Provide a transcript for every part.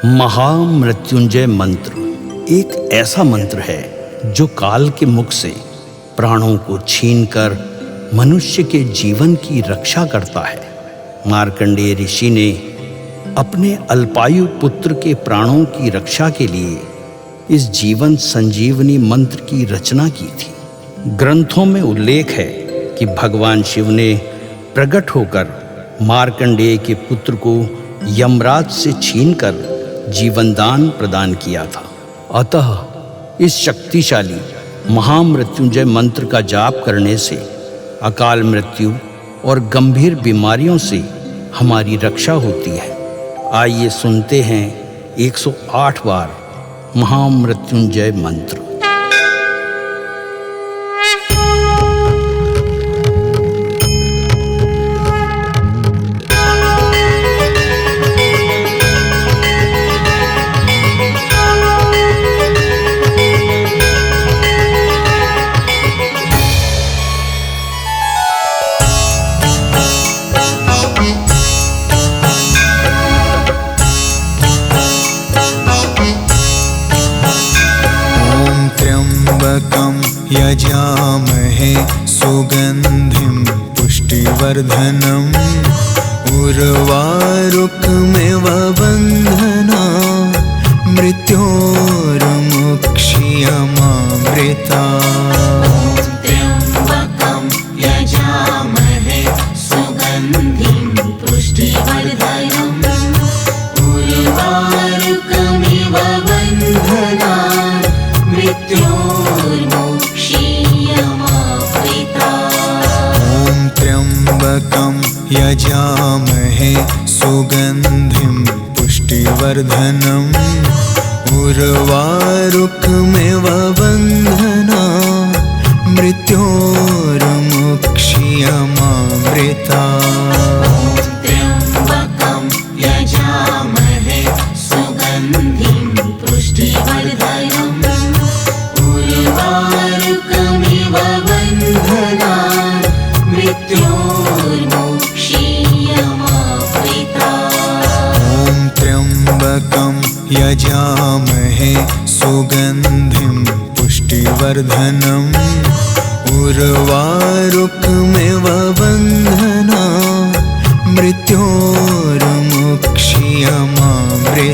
महामृत्युंजय मंत्र एक ऐसा मंत्र है जो काल के मुख से प्राणों को छीनकर मनुष्य के जीवन की रक्षा करता है। मार्कंडेय ऋषि ने अपने अल्पायु पुत्र के प्राणों की रक्षा के लिए इस जीवन संजीवनी मंत्र की रचना की थी। ग्रंथों में उल्लेख है कि भगवान शिव ने प्रकट होकर मार्कंडेय के पुत्र को यमराज से छीनकर जीवनदान प्रदान किया था। अतः इस शक्तिशाली महामृत्युंजय मंत्र का जाप करने से अकाल मृत्यु और गंभीर बीमारियों से हमारी रक्षा होती है। आइए सुनते हैं 108 बार महामृत्युंजय मंत्र। यजामहे सुगन्धिं पुष्टिवर्धनम् उर्वारुकमिव बन्धना मृत्योर्मुक्ष्यमामृता। त्र्यम्बकं यजामहे सुगन्धिं पुष्टिवर्धनम् उर्वारुकमिव बन्धना त्र्यम्बकं यजामहे सुगन्धिं पुष्टिवर्धनम् उर्वारुकमिव बन्धना मृत्योर्मुक्ष्यमामृता। त्र्यम्बकं यजामहे सुगन्धिं पुष्टिवर्धनम् उर्वारुकमिव बन्धना मृत्योर्मुक्ष्यमामृता। त्र्यम्बकं यजामहे सुगन्धिं पुष्टिवर्धनम् उर्वारुकमिव बन्धना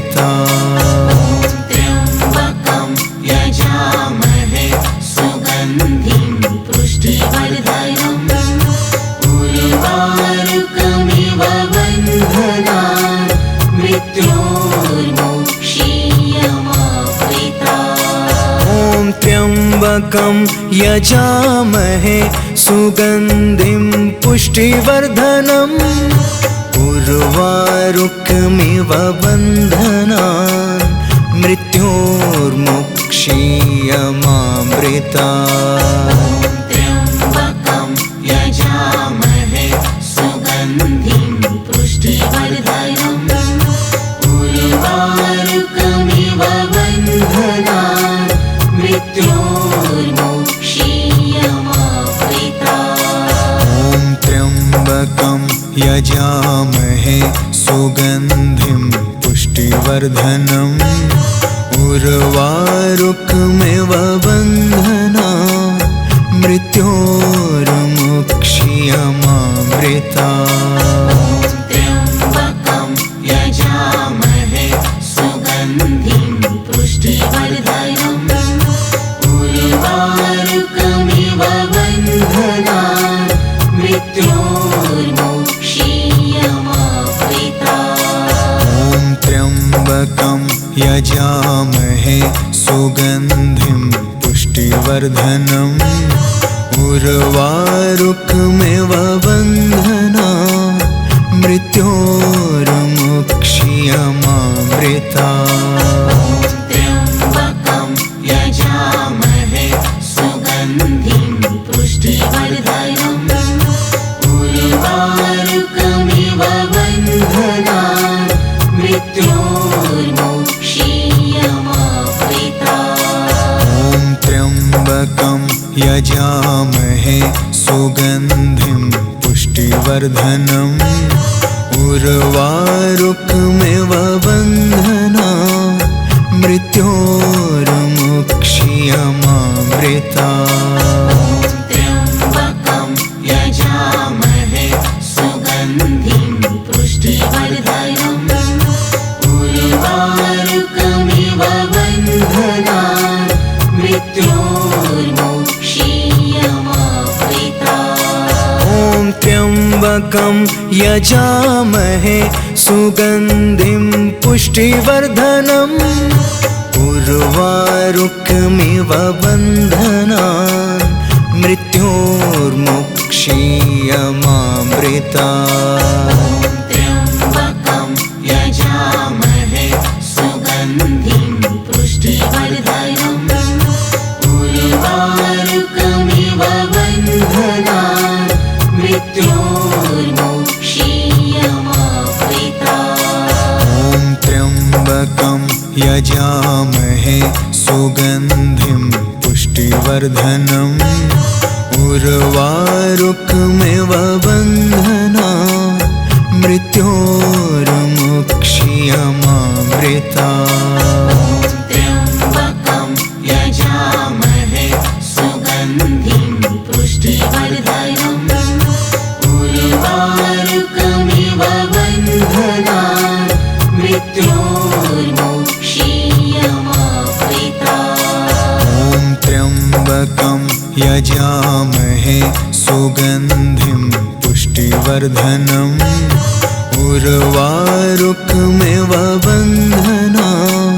मृत्योर्मुक्ष्यमामृता। त्र्यम्बकं यजामहे सुगन्धिं पुष्टिवर्धनम् उर्वारुकमिव बन्धना मृत्योर्मुक्ष्यमामृता। त्र्यम्बकं यजामहे सुगन्धिं पुष्टिवर्धनम् उर्वारुकमिव बन्धना मृत्योर्मुक्ष्यमामृता। त्र्यम्बकं यजामहे सुगन्धिं पुष्टिवर्धनम् उर्वारुकमिव बन्धना मृत्योर्मुक्ष्यमामृता। त्र्यम्बकं यजामहे सुगन्धिं पुष्टिवर्धनम् उर्वारुकमिव बन्धना मृत्योर्मुक्ष्यमामृता। त्र्यम्बकं यजामहे सुगन्धिं पुष्टिवर्धनम् उर्वारुकमिव बन्धना मृत्योर्मुक्ष्यमामृता। त्र्यम्बकं यजामहे सुगन्धिं पुष्टिवर्धनम् उर्वारुकमिव बन्धना मृत्योर्मुक्ष्यमामृता। त्र्यम्बकं यजामहे सुगन्धिं पुष्टिवर्धनम् उर्वारुकमिव बन्धना मृत्योर्मुक्ष्यमामृता। त्र्यम्बकं यजामहे सुगन्धिं पुष्टिवर्धनम् उर्वारुकमिव बन्धना मृत्योर्मुक्षीयमामृता त्र्यम्बकं यजामहे सुगन्धिं पुष्टिवर्धनम् उर्वारुकमिव बन्धनान् मृत्योर्मुक्षीयमामृता ॐ त्र्यम्बकं यजामहे सुगन्धिं पुष्टिवर्धनम् उर्वारुकमिव बन्धनान् मृत्योर्मुक्षीयमामृता त्र्यम्बकं यजामहे सुगन्धिं पुष्टिवर्धनम् उर्वारुकमिव बन्धनान् मृत्योर्मुक्षीयमामृता ॐ त्र्यम्बकं यजामहे सुगन्धिं पुष्टिवर्धनम् उर्वारुकमिव बन्धनान् मृत्योर्मुक्षीयमामृता त्र्यम्बकं यजामहे सुगन्धिं पुष्टिवर्धनम् उर्वारुकमिव बन्धनान् मृत्योर्मुक्षीयमामृता ॐ त्र्यम्बकं यजामहे सुगन्धिं पुष्टिवर्धनम् उर्वारुकमिव बन्धनान्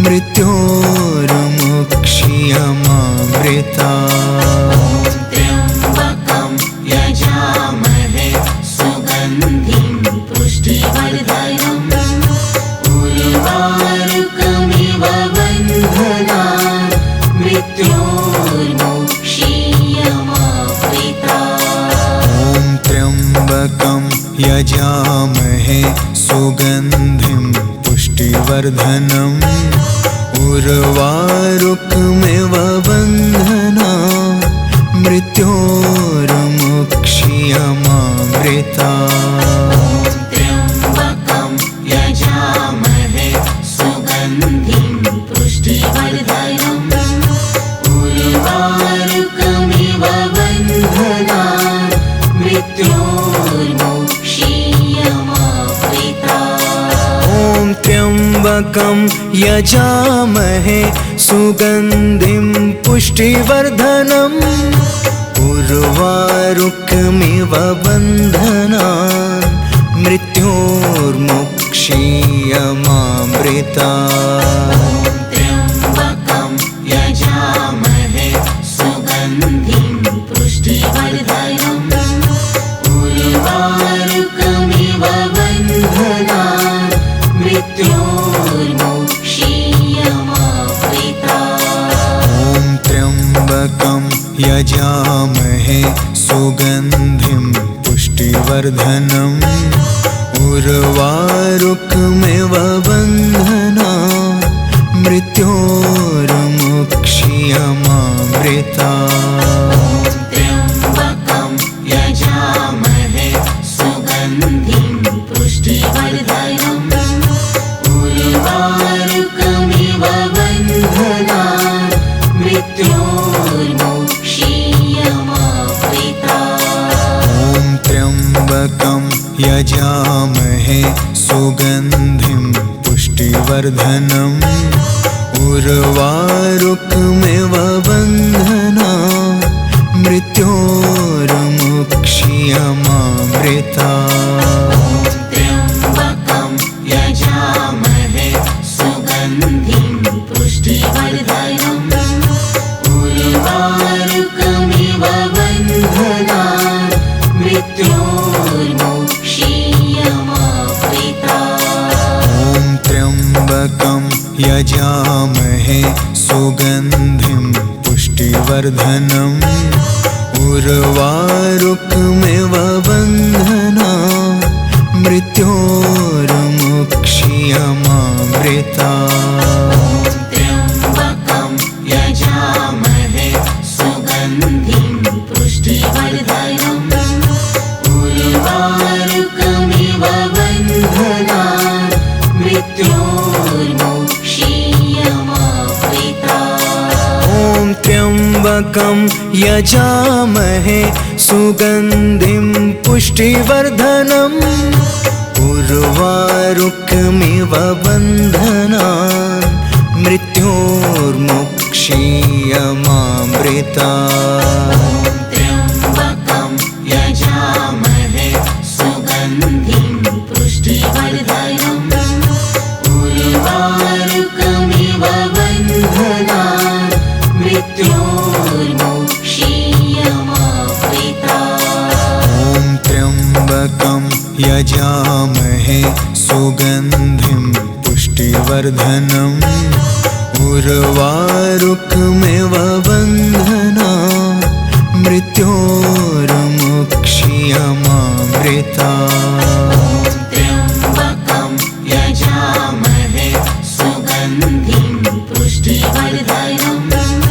मृत्योर्मुक्षीयमामृता त्र्यम्बकं यजामहे सुगन्धिं पुष्टिवर्धनम् उर्वारुकमिव बन्धनान् मृत्योर्मुक्षीयमामृता ॐ त्र्यम्बकं यजामहे सुगन्धिं पुष्टिवर्धनम् उर्वारुकमिव बन्धनान् मृत्योर्मुक्षीयमामृता त्र्यम्बकं यजामहे सुगन्धिं पुष्टिवर्धनम् उर्वारुकमिव बन्धनान् मृत्योर्मुक्षीयमामृता ॐ त्र्यम्बकं यजामहे सुगन्धिं पुष्टिवर्धनम् उर्वारुकमिव बन्धनान् मृत्योर्मुक्षीयमामृता त्र्यम्बकं यजामहे सुगन्धिं पुष्टिवर्धनम् उर्वारुकमिव बन्धनान् मृत्योर्मुक्षीयमामृता ॐ त्र्यम्बकं यजामहे सुगन्धिं पुष्टिवर्धनम् उर्वारुकमिव बन्धनान् मृत्योर्मुक्षीयमामृता त्र्यम्बकं यजामहे सुगन्धिं पुष्टिवर्धनम् उर्वारुकमिव बन्धनान् मृत्योर्मुक्षीयमामृता ॐ त्र्यम्बकं यजामहे सुगन्धिं पुष्टिवर्धनम् उर्वारुकमिव बन्धनान् मृत्योर्मुक्षीयमामृता त्र्यम्बकं यजामहे सुगन्धिं पुष्टिवर्धनम् उर्वारुकमिव बन्धनान् मृत्योर्मुक्षीयमामृता ॐ त्र्यम्बकं यजामहे सुगन्धिं पुष्टिवर्धनम् उर्वारुकमिव बन्धनान् मृत्योर्मुक्षीयमामृता त्र्यम्बकं यजामहे सुगन्धिं पुष्टिवर्धनम् उर्वारुकमिव बन्धनान् मृत्योर्मुक्षीयमामृता त्र्यम्बकं यजामहे सुगन्धिं पुष्टिवर्धनम् उर्वारुकमिव बन्धनान् मृत्योर्मुक्षीयमामृतात्। त्र्यम्बकं यजामहे सुगन्धिं पुष्टिवर्धनम् उर्वारुकमिव बन्धनान् मृत्योर्मुक्षीयमामृतात्। ॐ त्र्यम्बकं यजामहे सुगन्धिं पुष्टिवर्धनम् उर्वारुकमिव बन्धनान् मृत्योर्मुक्षीयमामृतात्। त्र्यम्बकं यजामहे सुगन्धिं पुष्टिवर्धनम्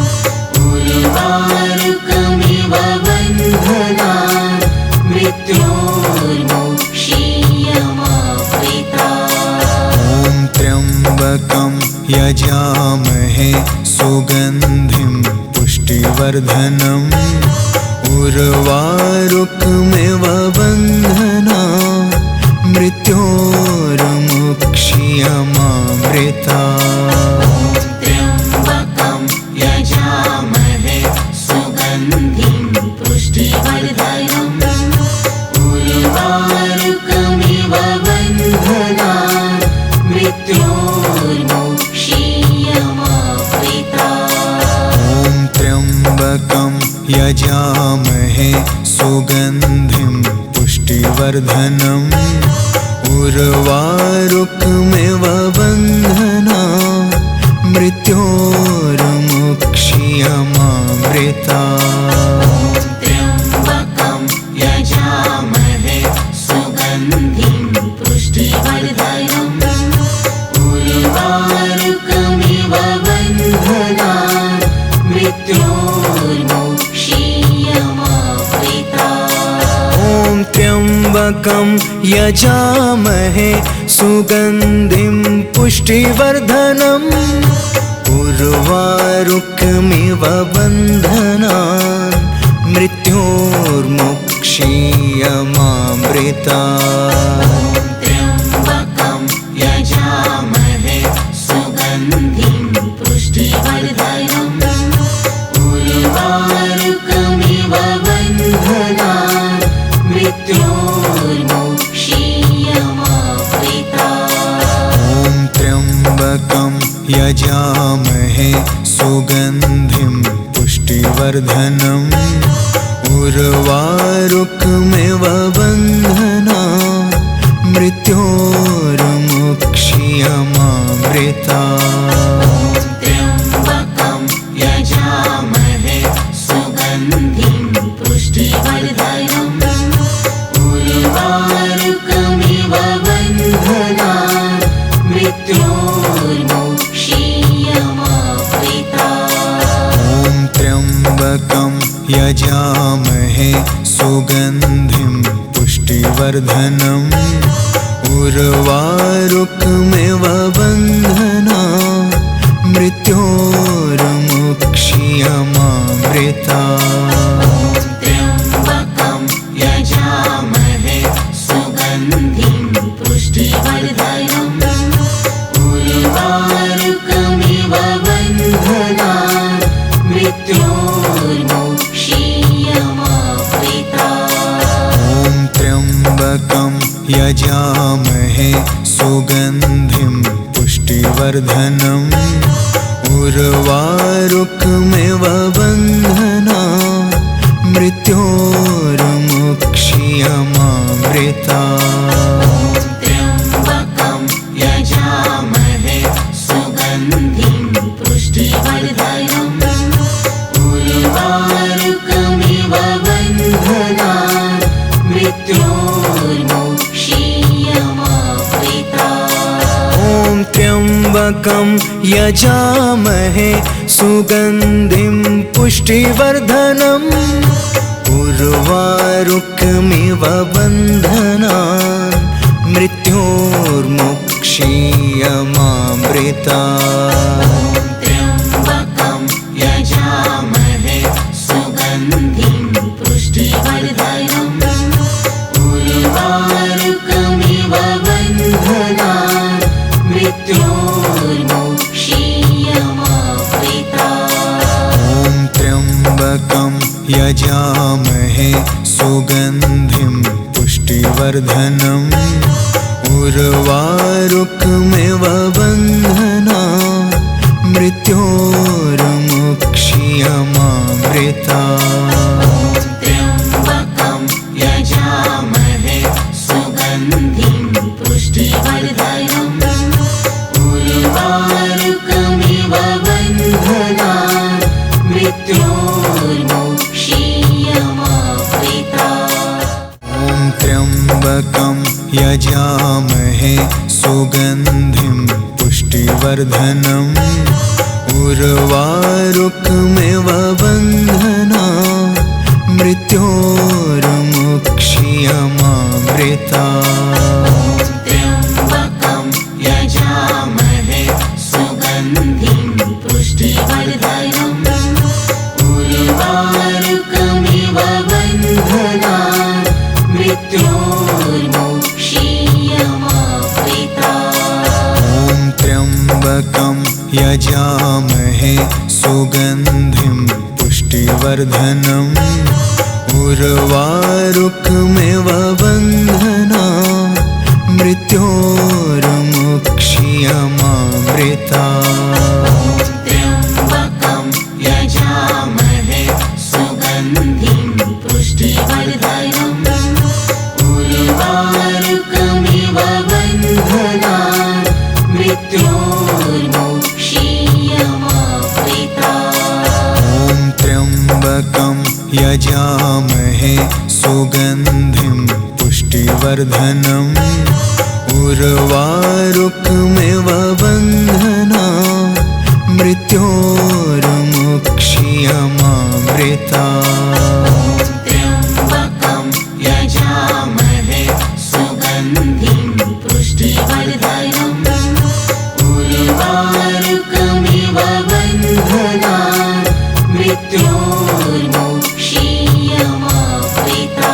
उर्वारुकमिव बन्धनान् मृत्योर्मुक्षीयमामृतात्। ॐ त्र्यम्बकं यजामहे सुगन्धिं पुष्टिवर्धनम् उर्वारुकमिव बन्धनान् मृत्योर्मुक्षीयमामृतात्। त्र्यम्बकं यजामहे सुगन्धिं पुष्टिवर्धनम् उर्वारुकमिव बन्धनान् मृत्योर्मुक्षीयमामृतात्। ॐ त्र्यम्बकं यजामहे सुगन्धिं पुष्टिवर्धनम् उर्वारुकमिव बन्धनान् मृत्योर्मुक्षीयमामृतात्। त्र्यम्बकं यजामहे सुगन्धिं पुष्टिवर्धनम् उर्वारुकमिव बन्धनान् मृत्योर्मुक्षीयमामृतात्। ॐ त्र्यम्बकं यजामहे सुगन्धिं पुष्टिवर्धनम् उर्वारुकमिव बन्धनान् मृत्योर्मुक्षीयमामृतात्। त्र्यम्बकं यजामहे सुगन्धिं पुष्टिवर्धनम् उर्वारुकमिव बन्धनान् मृत्योर्मुक्षीयमामृतात्। ॐ त्र्यम्बकं यजामहे सुगन्धिं पुष्टिवर्धनम् उर्वारुकमिव बन्धनान् मृत्योर्मुक्षीयमामृतात्। त्र्यम्बकं यजामहे सुगन्धिं पुष्टिवर्धनम् उर्वारुकमिव बन्धनान् मृत्योर्मुक्षीयमामृतात्। ॐ त्र्यम्बकं यजामहे सुगन्धिं पुष्टिवर्धनम् उर्वारुकमिव बन्धनान् मृत्योर्मुक्षीयमामृतात्। त्र्यम्बकं यजामहे सुगन्धिं पुष्टिवर्धनम् उर्वारुकमिव बन्धनान् मृत्योर्मुक्षीयमामृतात्। ॐ त्र्यम्बकं यजामहे सुगन्धिं पुष्टिवर्धनम् उर्वारुकमिव बन्धनान् मृत्योर्मुक्षीयमामृतात्। त्र्यम्बकं यजामहे सुगन्धिं पुष्टिवर्धनम् उर्वारुकमिव बन्धनान् मृत्योर्मुक्षीयमामृतात्। ॐ त्र्यम्बकं यजामहे सुगन्धिं पुष्टिवर्धनम् उर्वारुकमिव बन्धनान् मृत्योर्मुक्षीयमामृतात्। त्र्यम्बकं यजामहे मृत्योर्मोक्षीयमामृता। ॐ त्र्यम्बकं यजामहे सुगन्धिं पुष्टिवर्धनम् उर्वारुकमिव बन्धनान् मृत्योर्मुक्षीयमामृता। त्र्यम्बकं यजामहे सुगन्धिं पुष्टिवर्धनम् उर्वारुकमिव बन्धनान् मृत्योर्मुक्षीयमामृता। ॐ त्र्यम्बकं यजामहे सुगन्धिं पुष्टिवर्धनम् उर्वारुकमिव बन्धनान् मृत्योर्मुक्षीयमामृता। त्र्यम्बकं यजामहे सुगन्धिं पुष्टिवर्धनम् उर्वारुकमिव बन्धनान् मृत्योर्मुक्षीयमामृता। ॐ त्र्यम्बकं यजामहे सुगन्धिं पुष्टिवर्धनम् उर्वारुकमिव बन्धनान् मृत्योर्मुक्षीयमामृता। त्र्यम्बकं यजामहे सुगन्धिं पुष्टिवर्धनम् उर्वारुकमिव बन्धनान् मृत्योर्मुक्षीयमामृता। ॐ त्र्यम्बकं यजामहे सुगन्धिं पुष्टिवर्धनम् उर्वारुकमिव बन्धनान् मृत्योर्मुक्षीयमामृता। त्र्यम्बकं यजामहे सुगन्धिं पुष्टिवर्धनम् उर्वारुकमिव बन्धनान् मृत्योर्मुक्षीयमामृता।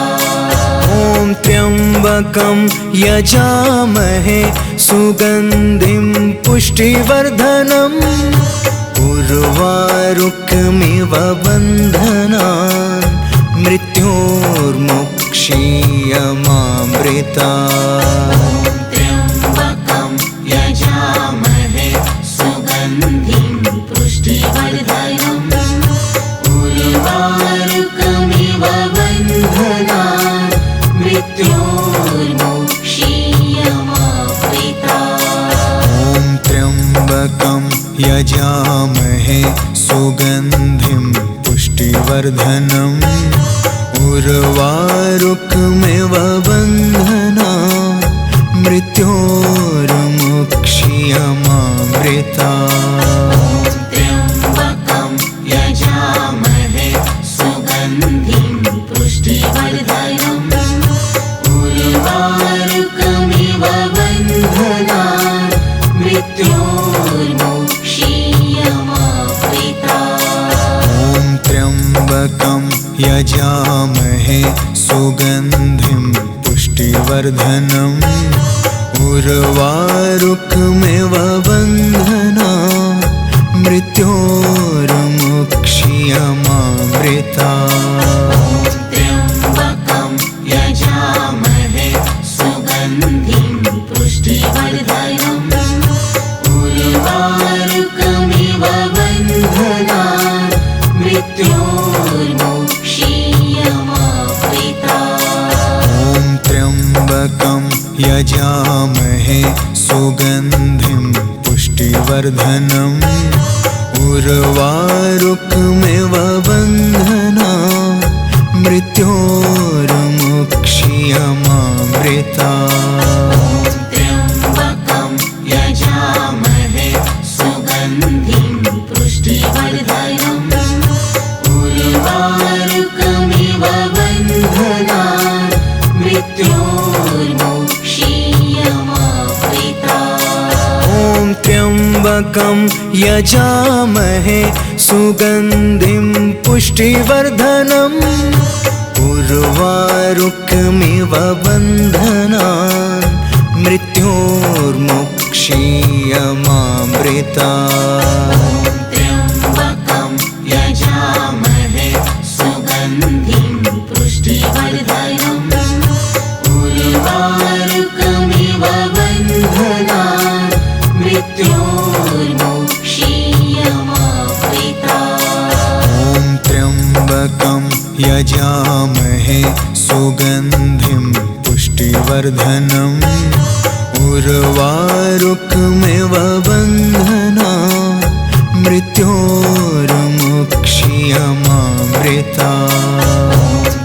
ॐ त्र्यम्बकं यजामहे सुगन्धिं पुष्टिवर्धनम् उर्वारुकमिव बन्धनान् मृत्योर्मुक्षीयमामृता। त्र्यम्बकं यजामहे सुगन्धिं पुष्टिवर्धनम् उर्वारुकमिव बन्धनान् मृत्योर्मुक्षीयमामृता। ॐ त्र्यम्बकं यजामहे सुगन्धिं पुष्टिवर्धनम् उर्वारुकमिव बन्धनान् मृत्योर्मुक्षीयमामृता। त्र्यम्बकं यजामहे सुगन्धिं पुष्टिवर्धनम् उर्वारुकमिव बन्धनान् मृत्योर्मुक्षीयमामृता। ॐ त्र्यम्बकं यजामहे सुगन्धिं पुष्टिवर्धनम् उर्वारुकमिव बन्धनान् मृत्योर्मुक्षीयमामृता। त्र्यम्बकं यजामहे सुगन्धिं पुष्टिवर्धनम् उर्वारुकमिव बन्धनान् मृत्योर्मुक्षीयमामृता। ॐ त्र्यम्बकं यजामहे सुगन्धिं पुष्टिवर्धनम् उर्वारुकमिव बन्धनान् मृत्योर्मुक्षीयमामृता। त्र्यम्बकं यजामहे सुगन्धिं पुष्टिवर्धनम् उर्वारुकमिव बन्धनान् मृत्योर्मुक्षीयमामृता। ॐ त्र्यम्बकं यजामहे सुगन्धिं पुष्टिवर्धनम् उर्वारुकमिव बन्धनान् मृत्योर्मुक्षीयमामृता। त्र्यम्बकं यजामहे सुगन्धिं पुष्टिवर्धनम् उर्वारुकमिव बन्धनान् मृत्योर्मोक्षीयमावृतात्। ॐ त्र्यम्बकं यजामहे सुगन्धिं पुष्टिवर्धनम् उर्वारुकमिव बन्धनान् मृत्योर्मोक्षीयमावृतात्।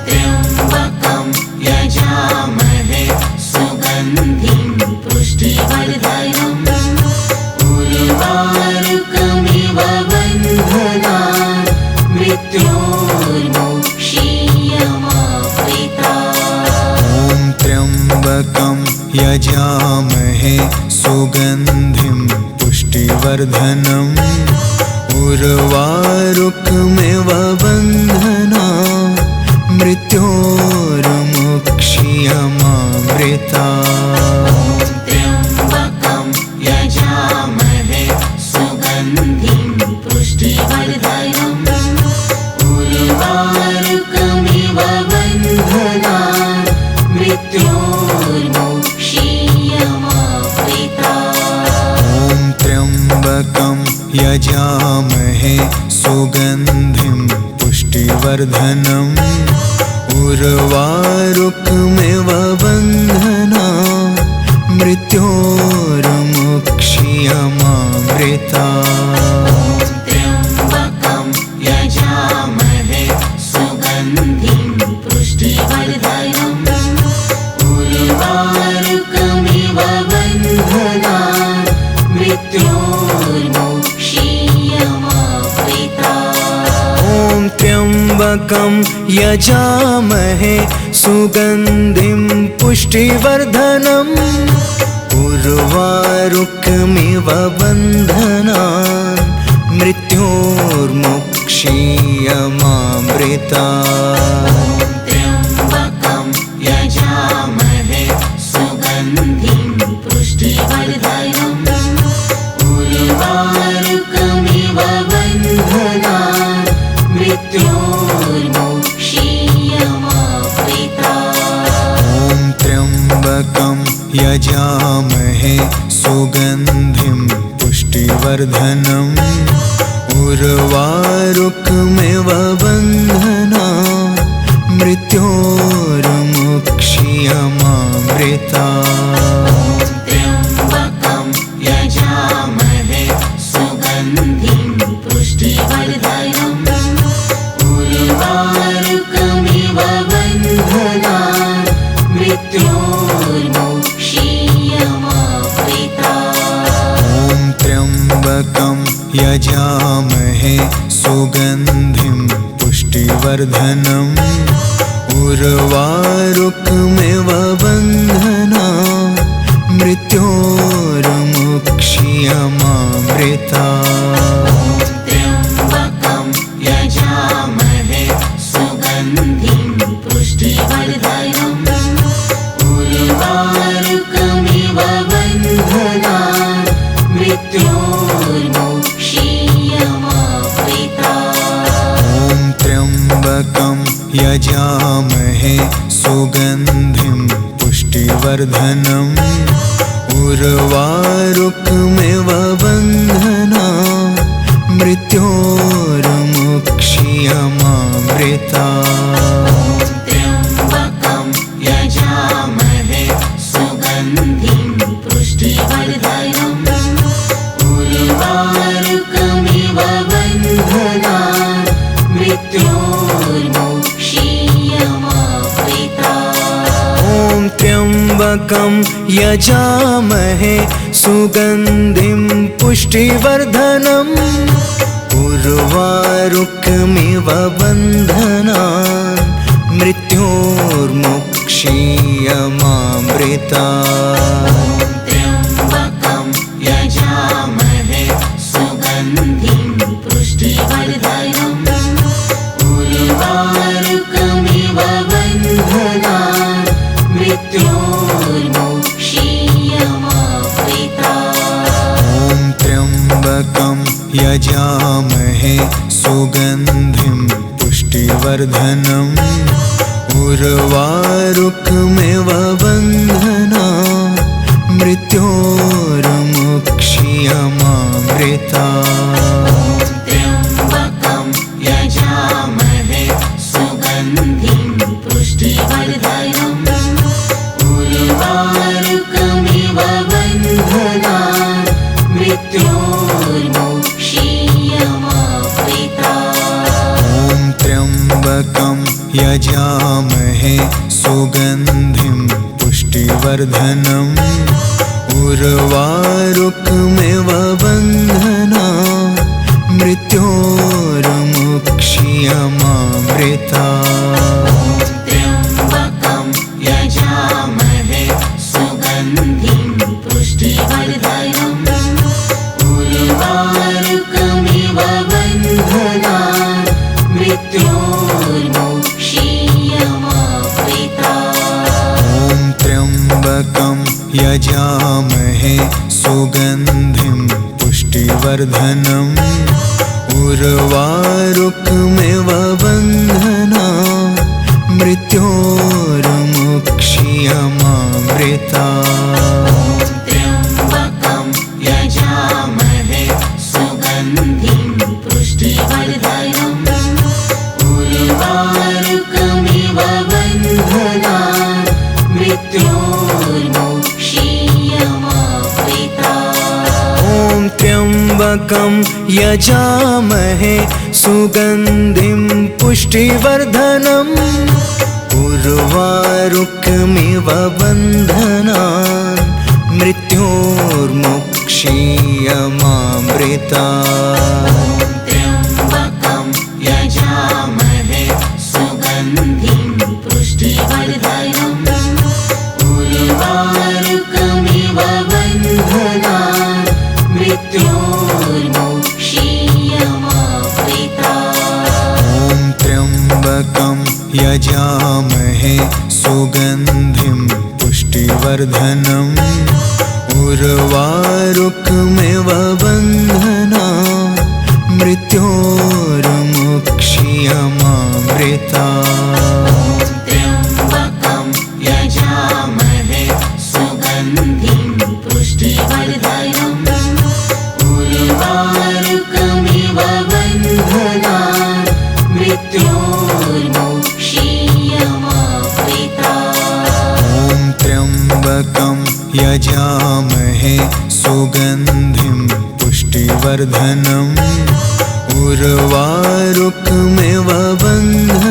त्र्यम्बकं यजामहे सुगन्धिं पुष्टिवर्धनम् उर्वारुकमिव बन्धनान् मृत्योर्मोक्षीयमावृतात्। ॐ त्र्यम्बकं यजामहे सुगन्धिं पुष्टिवर्धनम् उर्वारुकमिव बन्धनान् मृत्योर्मोक्षीयमावृतात्। त्र्यम्बकं यजामहे सुगन्धिं पुष्टिवर्धनम् उर्वारुकमिव बन्धनान् मृत्योर्मोक्षीयमावृतात्। ॐ त्र्यम्बकं यजामहे सुगन्धिं पुष्टिवर्धनम् उर्वारुकमिव बन्धनान् मृत्योर्मोक्षीयमावृतात्। त्र्यम्बकं यजामहे सुगन्धिं पुष्टिवर्धनम् उर्वारुकमिव बन्धनान् मृत्योर्मोक्षीयमावृतात्। ॐ त्र्यम्बकं यजामहे सुगन्धिं पुष्टिवर्धनम् उर्वारुकमिव बन्धनान् मृत्योर्मोक्षीयमावृतात्। त्र्यम्बकं यजामहे सुगन्धिं पुष्टिवर्धनम् उर्वारुकमिव बन्धनान् मृत्योर्मोक्षीयमावृतात्। ॐ त्र्यम्बकं यजामहे सुगन्धिं पुष्टिवर्धनम् उर्वारुकमिव बन्धनान् मृत्योर्मोक्षीयमावृतात्। त्र्यम्बकं यजामहे सुगन्धिं पुष्टिवर्धनम् उर्वारुकमिव बन्धनान् मृत्योर्मोक्षीयमावृतात्। ॐ त्र्यम्बकं यजामहे सुगन्धिं पुष्टिवर्धनम् उर्वारुकमिव बन्धनान् मृत्योर्मोक्षीयमावृतात्। त्र्यम्बकं यजामहे सुगन्धिं पुष्टिवर्धनम् उर्वारुकमिव बन्धनान् मृत्योर्मोक्षीयमावृतात्। ॐ त्र्यम्बकं यजामहे सुगन्धिं पुष्टिवर्धनम् उर्वारुकमिव बन्धनान् मृत्योर्मोक्षीयमावृतात्। त्र्यम्बकं यजामहे सुगन्धिं पुष्टिवर्धनम् उर्वारुकमिव बन्धनान् मृत्योर्मोक्षीयमावृतात्। ॐ त्र्यम्बकं यजामहे सुगन्धिं पुष्टिवर्धनम् उर्वारुकमिव बन्धनान् मृत्योर्मोक्षीयमावृतात्। त्र्यम्बकं यजामहे सुगन्धिं पुष्टिवर्धनम् उर्वारुकमिव बन्धनान् मृत्योर्मोक्षीयमावृतात्। यजामहे सुगन्धिं पुष्टिवर्धनम् उर्वारुकमिव बन्धनान् मृत्योर्मुक्ष्यमामृतात्। त्र्यम्बकं यजामहे सुगन्धिं पुष्टिवर्धनम् उर्वारुकमिव बन्धनान् मृत्योर्मुक्ष्यमामृतात्। ॐ त्र्यम्बकं यजामहे सुगन्धिं पुष्टिवर्धनम् उर्वारुकमिव बन्धनान् मृत्योर्मुक्ष्यमामृतात्। त्र्यम्बकं यजामहे सुगन्धिं पुष्टिवर्धनम् उर्वारुकमिव बन्धनान् मृत्योर्मुक्ष्यमामृतात्। ॐ त्र्यम्बकं यजामहे सुगन्धिं पुष्टिवर्धनम् उर्वारुकमिव बन्धनान् मृत्योर्मुक्ष्यमामृतात्। त्र्यम्बकं यजामहे सुगन्धिं पुष्टिवर्धनम् उर्वारुकमिव बन्धनान् मृत्योर्मुक्ष्यमामृतात्। ॐ त्र्यम्बकं यजामहे सुगन्धिं पुष्टिवर्धनम् उर्वारुकमिव बन्धनान् मृत्योर्मुक्ष्यमामृतात्। त्र्यम्बकं यजामहे सुगन्धिं पुष्टिवर्धनम् उर्वारुकमिव बन्धनान् मृत्योर्मुक्ष्यमामृतात्। ॐ त्र्यम्बकं यजामहे सुगन्धिं पुष्टिवर्धनम् उर्वारुकमिव बन्धनान् मृत्योर्मुक्ष्यमामृतात्। त्र्यम्बकं यजामहे सुगन्धिं पुष्टिवर्धनम् उर्वारुकमिव बन्धनान् मृत्योर्मुक्ष्यमामृतात्। ॐ त्र्यम्बकं यजामहे सुगन्धिं पुष्टिवर्धनम् उर्वारुकमिव बन्धनान्